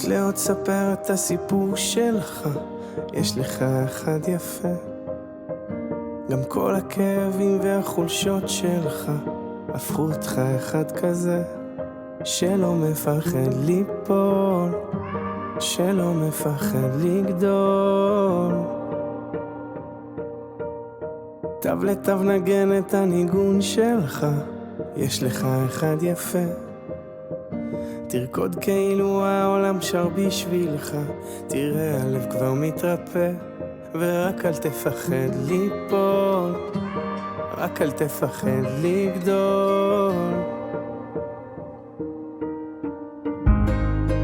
לאט תספר את הסיפור שלך, יש לך אחד יפה. גם כל הכאבים והחולשות שלך הפכו אותך אחד כזה, שלא מפחד ליפול, שלא מפחד לגדול. תו לתו נגן את הניגון שלך, יש לך אחד יפה. תרקוד כאילו העולם שר בשבילך, תראה הלב כבר מתרפא. ורק אל תפחד ליפול, רק אל תפחד לגדול.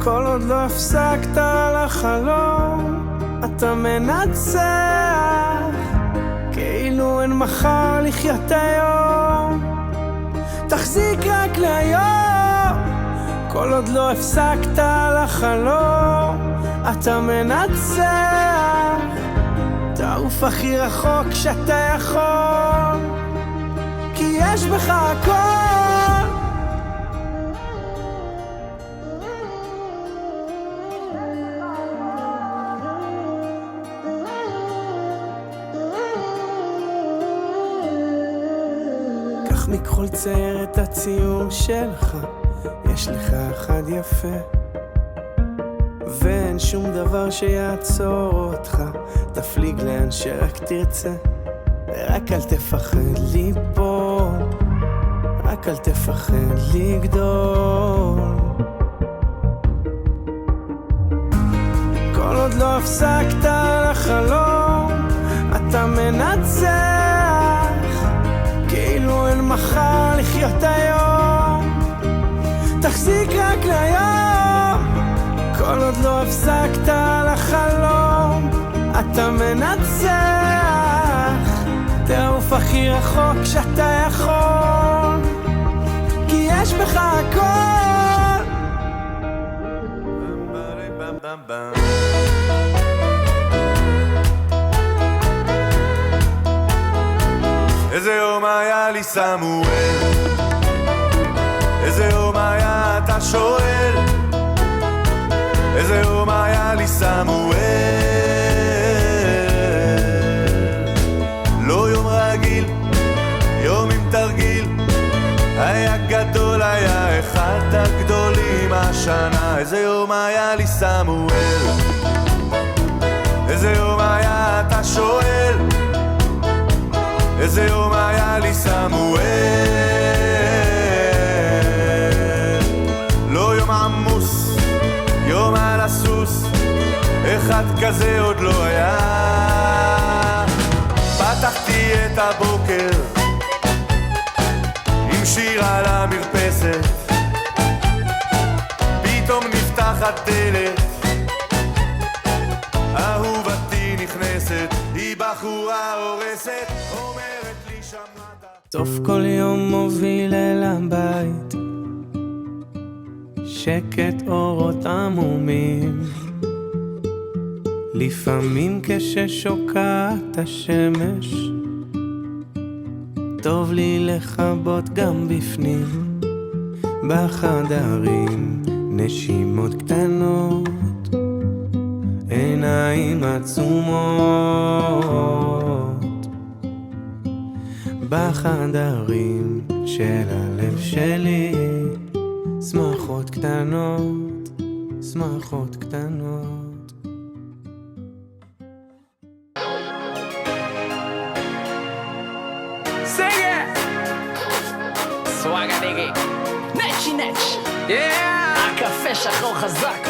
כל עוד לא הפסקת לחלום, אתה מנצח, כאילו אין מחר לחיות היום. תחזיק רק להיום, כל עוד לא הפסקת לחלום, אתה מנצח. תעוף הכי רחוק שאתה יכול, כי יש בך הכל. קח מכחול צייר את הציור שלך, יש לך אחד יפה. ואין שום דבר שיעצור אותך, תפליג לאן שרק תרצה. ורק אל תפחד ליפול, רק אל תפחד לגדול. כל עוד לא הפסקת לחלום, אתה מנצח, כאילו אין מחר לחיות היום. תחזיק רק להיום, כל עוד לא הפסקת לחלום, אתה מנצח. תעוף הכי רחוק שאתה יכול, כי יש בך הכל. איזה יום היה לי סמואל, איזה יום היה אתה שואל, איזה יום היה לי סמואל. לא יום רגיל, יום עם תרגיל, היה גדול, היה אחד הגדולים השנה. איזה יום היה לי סמואל, איזה יום היה אתה שואל, איזה יום היה לי סמואל. לא יום עמוס, יום על הסוס, אחד כזה עוד לא היה. פתחתי את הבוקר עם שיר על המרפסת, פתאום נפתחת דלת, אהובתי נכנסת, היא בחורה הורסת, אומרת לי שמעת. סוף כל יום מוביל אל הבית, שקט אורות עמומים, לפעמים כששוקעת השמש, טוב לי לחבות גם בפנים. בחדרים נשימות קטנות, עיניים עצומות. בחדרים של הלב שלי, שמחות קטנות, שמחות קטנות. סוואגה דיגי, נצ'י נצ' הקפה שחור חזק.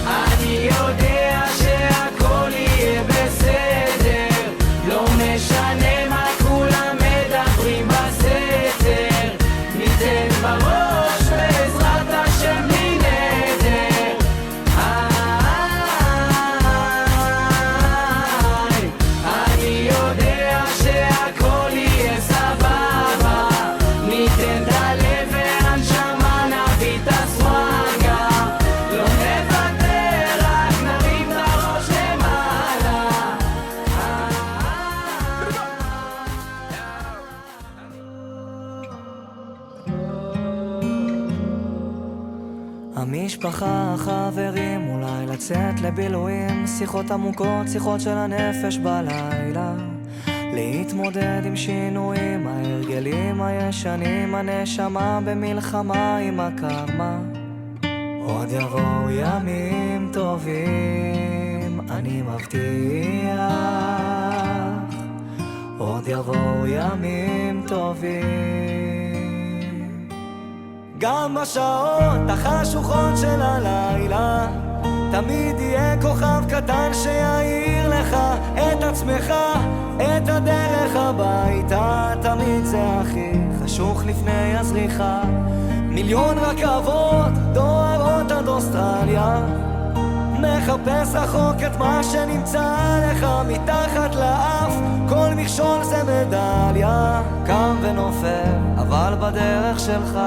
אני יודע שהכל יהיה בסדר, לא משנה מה כולם מדברים בסתר, ניתן בראש בעזרת השם בלי נדר. אני יודע שהכל יהיה סבבה, ניתן את הלב והנשמה, נביא את הסוואגה, לא נוותר, רק נרים את הראש למעלה. המשפחה, החברים, אולי לצאת לבילויים, שיחות עמוקות, שיחות של הנפש בלילה, להתמודד עם שינויים, ההרגלים הישנים, הנשמה במלחמה עם הקרמה. עוד יבואו ימים טובים, אני מבטיח, עוד יבואו ימים טובים. גם בשעות החשוכות של הלילה תמיד יהיה כוכב קטן שיעיר לך את עצמך, את הדרך הביתה. תמיד זה הכי חשוך לפני הזריחה. מיליון רכבות דוהרות עד אוסטרליה, מחפש רחוק את מה שנמצא לך מתחת לאף. כל מכשול זה מדליה, קם ונופל אבל בדרך שלך.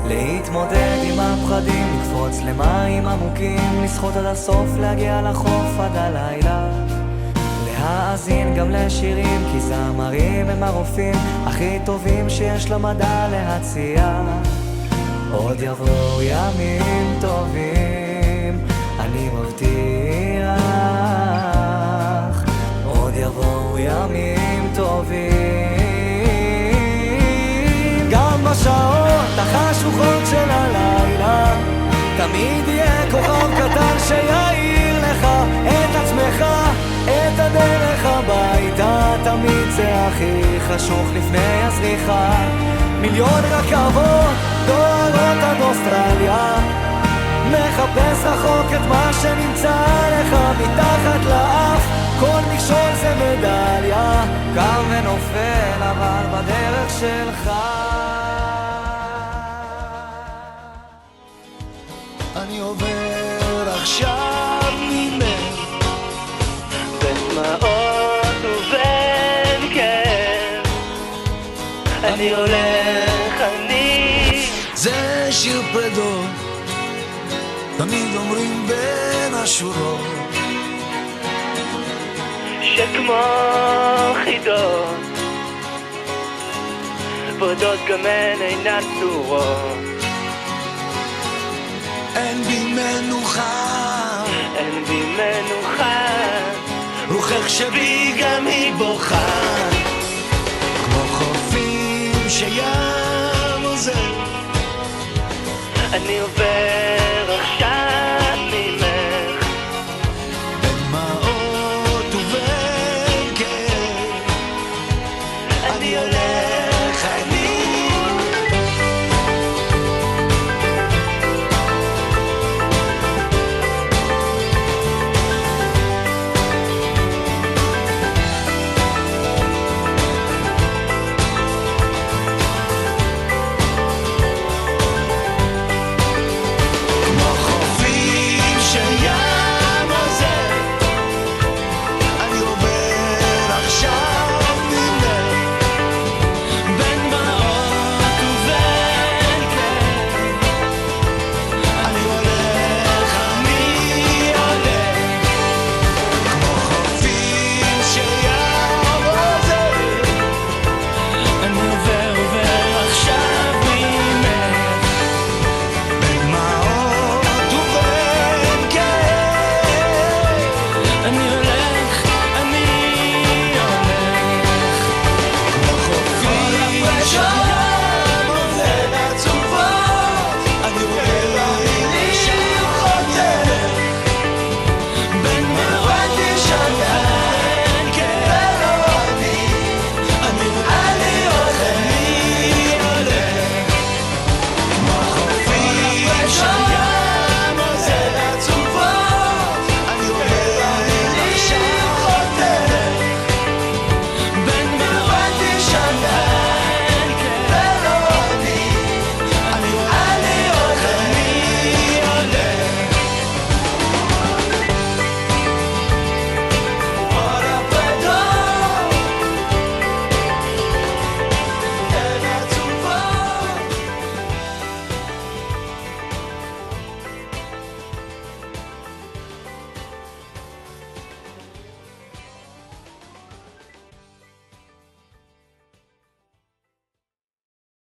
להתמודד עם הפחדים, לקפוץ למים עמוקים, לשחות עד הסוף, להגיע לחוף עד הלילה, להאזין גם לשירים, כי זמרים הם הרופאים הכי טובים שיש למדע להציע. עוד יבואו ימים טובים, אני מבטיח, עוד יבואו ימים טובים. גם בשעות החשוכות של הלילה תמיד יהיה כוכב קטן שיעיר לך את עצמך, את הדרך הביתה. תמיד זה הכי חשוך לפני הזריחה. מיליון רכבות דוהרות עד אוסטרליה, מחפש רחוק את מה שנמצא לך מתחת לאף. כל מכשול זה מדליה, קם ונופל אבל בדרך שלך. אני עובר עכשיו ממך בדמעות ובין כאב, אני הולך, אני זה שיר פרדות, תמיד אומרים בין השורות, שכמו חידות בודות גם הן אינן צורות. אין בי מנוחה, אין בי מנוחה, רוחך שבי גם היא בוכה, כמו חופים שים עוזר. אני עובר